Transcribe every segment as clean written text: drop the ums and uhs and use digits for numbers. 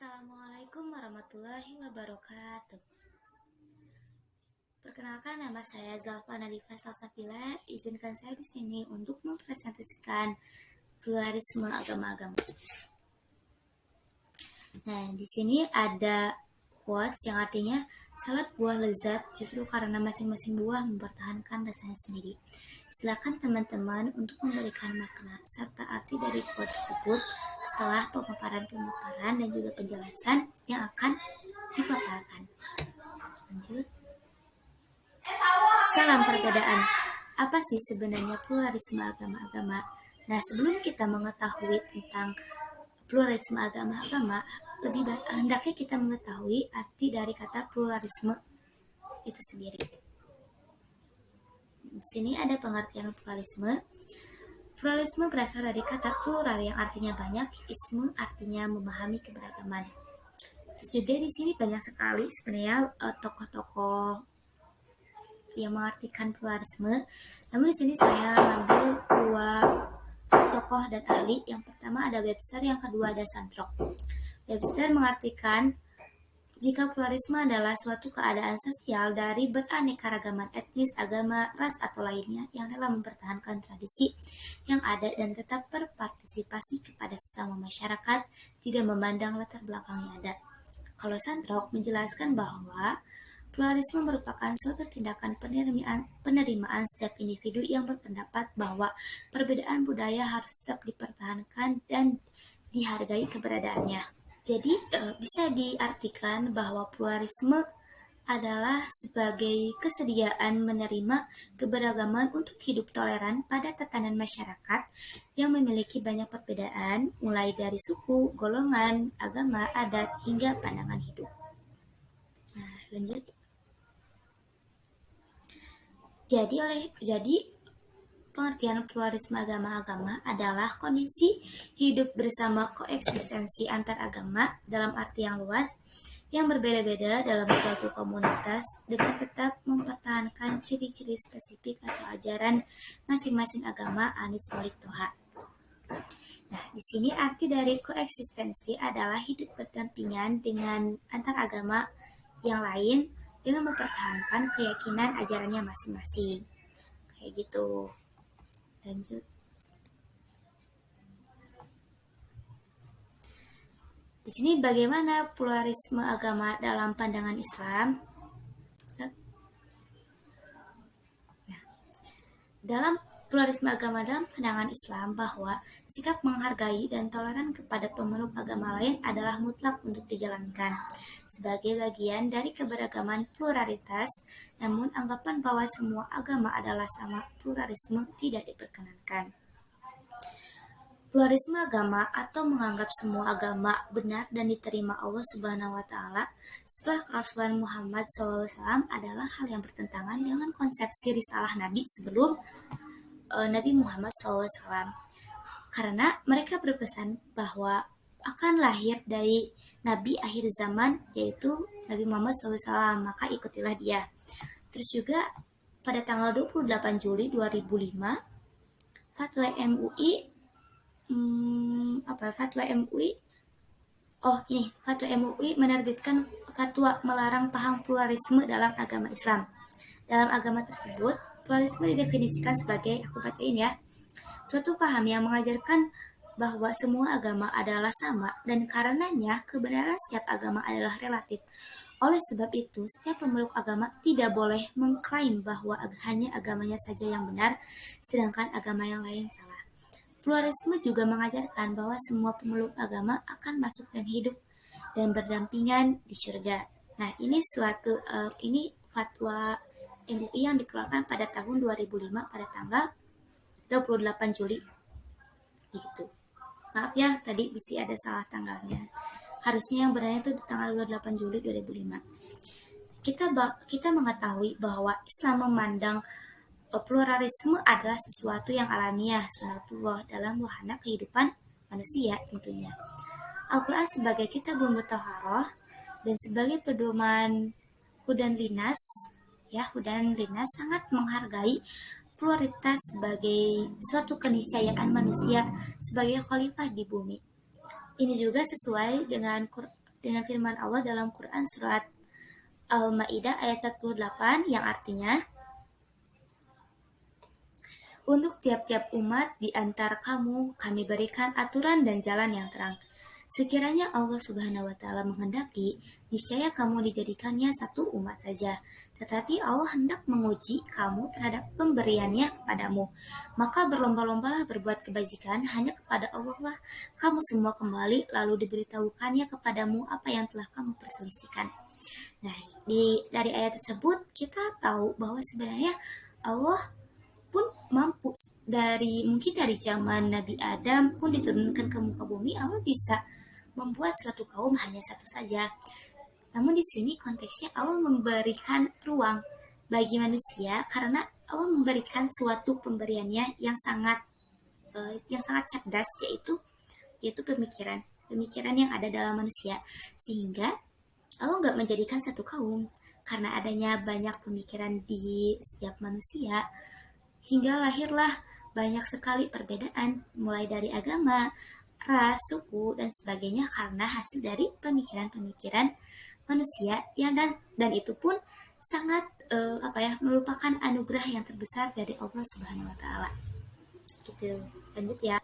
Assalamualaikum warahmatullahi wabarakatuh. Perkenalkan, nama saya Zalfa Nadifa Salsafila. Izinkan saya di sini untuk mempresentasikan pluralisme agama-agama. Nah, di sini ada quotes yang artinya salad buah lezat justru karena masing-masing buah mempertahankan rasanya sendiri. Silakan teman-teman untuk memberikan makna serta arti dari quote tersebut setelah pemaparan dan juga penjelasan yang akan dipaparkan. Lanjut. Salam perbedaan. Apa sih sebenarnya pluralisme agama-agama? Nah, sebelum kita mengetahui tentang pluralisme agama-agama, hendaknya kita mengetahui arti dari kata pluralisme itu sendiri. Di sini ada pengertian pluralisme. Pluralisme berasal dari kata plural yang artinya banyak, isme artinya memahami keberagaman. Terus juga di sini banyak sekali sebenarnya tokoh-tokoh yang mengartikan pluralisme. Namun di sini saya ambil dua tokoh dan ahli. Yang pertama ada Webster, yang kedua ada Santrok. Webster mengartikan jika pluralisme adalah suatu keadaan sosial dari beraneka-ragaman etnis, agama, ras, atau lainnya yang rela mempertahankan tradisi yang ada dan tetap berpartisipasi kepada sesama masyarakat, tidak memandang latar belakang yang ada. Kalau Santrok menjelaskan bahwa pluralisme merupakan suatu tindakan penerimaan setiap individu yang berpendapat bahwa perbedaan budaya harus tetap dipertahankan dan dihargai keberadaannya. Jadi bisa diartikan bahwa pluralisme adalah sebagai kesediaan menerima keberagaman untuk hidup toleran pada tatanan masyarakat yang memiliki banyak perbedaan, mulai dari suku, golongan, agama, adat, hingga pandangan hidup. Nah, lanjut. Jadi pengertian pluralisme agama-agama adalah kondisi hidup bersama koeksistensi antar agama dalam arti yang luas yang berbeda-beda dalam suatu komunitas dengan tetap mempertahankan ciri-ciri spesifik atau ajaran masing-masing agama Anis Malik Toha. Nah, di sini arti dari koeksistensi adalah hidup berdampingan dengan antar agama yang lain dengan mempertahankan keyakinan ajarannya masing-masing. Kayak gitu. Lanjut. Di sini bagaimana pluralisme agama dalam pandangan Islam? Nah, dalam pluralisme agama dalam pandangan Islam bahwa sikap menghargai dan toleran kepada pemeluk agama lain adalah mutlak untuk dijalankan sebagai bagian dari keberagaman pluralitas. Namun anggapan bahwa semua agama adalah sama pluralisme tidak diperkenankan. Pluralisme agama atau menganggap semua agama benar dan diterima Allah Subhanahu wa Ta'ala setelah kerasulan Muhammad SAW adalah hal yang bertentangan dengan konsepsi risalah Nabi sebelum Nabi Muhammad SAW, karena mereka berpesan bahwa akan lahir dari Nabi akhir zaman, yaitu Nabi Muhammad SAW, maka ikutilah dia. Terus juga pada tanggal 28 Juli 2005 Fatwa MUI menerbitkan fatwa melarang paham pluralisme dalam agama Islam. Dalam agama tersebut, pluralisme didefinisikan sebagai, aku bacain ya, suatu paham yang mengajarkan bahwa semua agama adalah sama dan karenanya kebenaran setiap agama adalah relatif. Oleh sebab itu, setiap pemeluk agama tidak boleh mengklaim bahwa hanya agamanya saja yang benar, sedangkan agama yang lain salah. Pluralisme juga mengajarkan bahwa semua pemeluk agama akan masuk dan hidup dan berdampingan di surga. Nah, ini fatwa MUI yang dikeluarkan pada tahun 2005 pada tanggal 28 Juli. Gitu. Maaf ya, tadi bisa ada salah tanggalnya. Harusnya yang benarnya itu tanggal 28 Juli 2005. Kita mengetahui bahwa Islam memandang pluralisme adalah sesuatu yang alamiah, sunatullah dalam wahana kehidupan manusia tentunya. Al-Quran sebagai kitabun mutahharah dan sebagai pedoman hudan linas sangat menghargai pluralitas sebagai suatu keniscayaan manusia sebagai khalifah di bumi. Ini juga sesuai dengan dengan firman Allah dalam Quran surat Al-Maidah ayat 48 yang artinya, untuk tiap-tiap umat di antara kamu, kami berikan aturan dan jalan yang terang. Sekiranya Allah Subhanahu wa Ta'ala menghendaki, niscaya kamu dijadikannya satu umat saja. Tetapi Allah hendak menguji kamu terhadap pemberiannya kepadamu. Maka berlomba-lombalah berbuat kebajikan, hanya kepada Allah lah kamu semua kembali, lalu diberitahukannya kepadamu apa yang telah kamu perselisihkan. Nah, dari ayat tersebut kita tahu bahwa sebenarnya Allah pun mampu mungkin dari zaman Nabi Adam pun diturunkan ke muka bumi, Allah bisa membuat suatu kaum hanya satu saja. Namun di sini konteksnya Allah memberikan ruang bagi manusia karena Allah memberikan suatu pemberiannya yang sangat cerdas, yaitu pemikiran yang ada dalam manusia, sehingga Allah nggak menjadikan satu kaum. Karena adanya banyak pemikiran di setiap manusia, hingga lahirlah banyak sekali perbedaan, mulai dari agama, ras, suku, dan sebagainya, karena hasil dari pemikiran-pemikiran manusia dan itu pun sangat merupakan anugerah yang terbesar dari Allah Subhanahu wa Ta'ala. Gitu. Lanjut ya.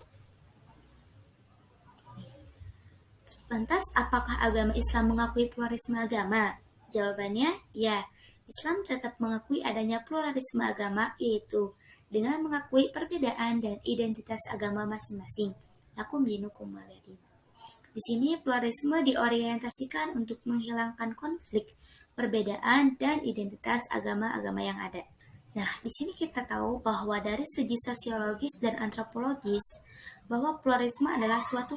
Lantas, apakah agama Islam mengakui pluralisme agama? Jawabannya, ya. Islam tetap mengakui adanya pluralisme agama, yaitu dengan mengakui perbedaan dan identitas agama masing-masing. Lakum dinukum waliyadin. Di sini pluralisme diorientasikan untuk menghilangkan konflik, perbedaan, dan identitas agama-agama yang ada. Nah, di sini kita tahu bahwa dari segi sosiologis dan antropologis, bahwa pluralisme adalah suatu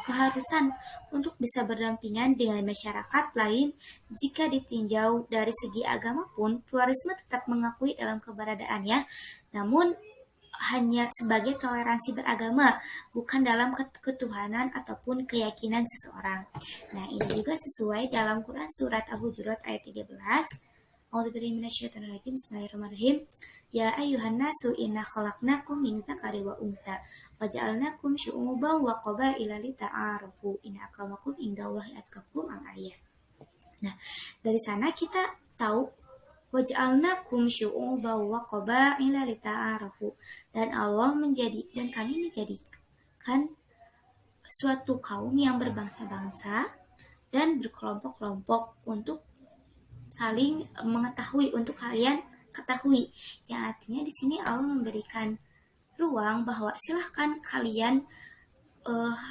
keharusan untuk bisa berdampingan dengan masyarakat lain. Jika ditinjau dari segi agama pun, pluralisme tetap mengakui dalam keberadaannya, namun hanya sebagai toleransi beragama, bukan dalam ketuhanan ataupun keyakinan seseorang. Nah, ini juga sesuai dalam Quran surat Al-Hujurat ayat 13. A'udzubillahi minasyaitonirrajim. Bismillahirrahmanirrahim. Ya ayyuhan nasu inna khalaqnakum min dzakari wa untha wa ja'alnakum syu'uban wa qabaila lita'arafu inna akramakum indallahi atqakum al-ayat. Nah, dari sana kita tahu wa ja'alnakum syu'uban wa qabaila lita'arafu, dan kami menjadikan suatu kaum yang berbangsa-bangsa dan berkelompok-kelompok untuk saling mengetahui, untuk kalian ketahui. Yang artinya di sini Allah memberikan ruang bahwa silahkan kalian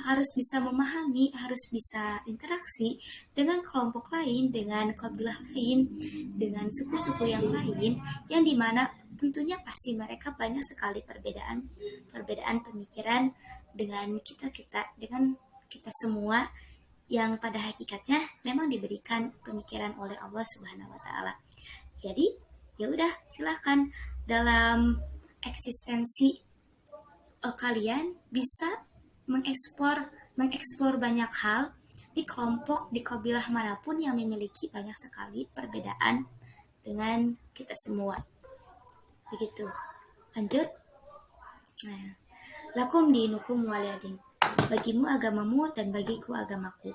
harus bisa memahami, harus bisa interaksi dengan kelompok lain, dengan kabilah lain, dengan suku-suku yang lain, yang dimana tentunya pasti mereka banyak sekali perbedaan pemikiran dengan dengan kita semua, yang pada hakikatnya memang diberikan pemikiran oleh Allah Subhanahu wa Ta'ala. Jadi, ya udah, silahkan dalam eksistensi kalian bisa mengeksplor banyak hal di kelompok, di kabilah manapun yang memiliki banyak sekali perbedaan dengan kita semua. Begitu. Lanjut. Nah, lakum dinukum waliyadin. Bagimu agamamu dan bagiku agamaku.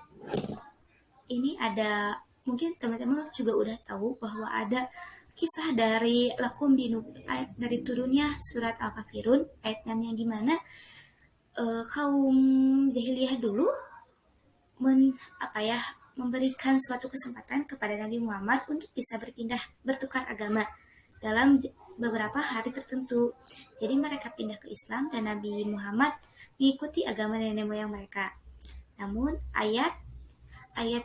Ini ada, mungkin teman-teman juga udah tahu bahwa ada kisah dari lakum dinukum, dari turunnya surat Al-Kafirun ayat 6, yang dimana kaum jahiliyah dulu memberikan suatu kesempatan kepada Nabi Muhammad untuk bisa bertukar agama dalam beberapa hari tertentu. Jadi mereka pindah ke Islam dan Nabi Muhammad mengikuti agama nenek moyang mereka. Namun ayat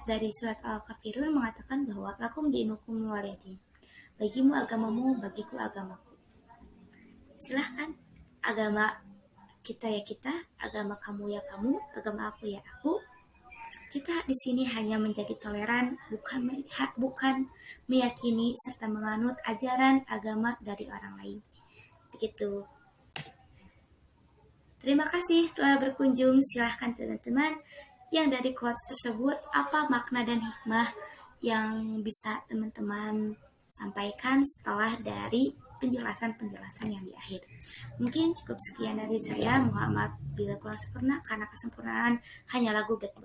dari surat Al-Kafirun mengatakan bahwa lakum dinukum waliyadin. Bagimu agamamu, bagiku agamaku. Silahkan, agama kita ya kita, agama kamu ya kamu, agama aku ya aku. Kita di sini hanya menjadi toleran, bukan meyakini serta menganut ajaran agama dari orang lain. Begitu. Terima kasih telah berkunjung. Silahkan teman-teman yang dari quotes tersebut, apa makna dan hikmah yang bisa teman-teman sampaikan setelah dari penjelasan-penjelasan yang di akhir. Mungkin cukup sekian dari saya, Muhammad. Bila kurang sempurna, karena kesempurnaan hanyalah Gubat.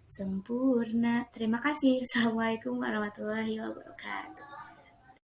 sempurna. Terima kasih. Assalamualaikum warahmatullahi wabarakatuh.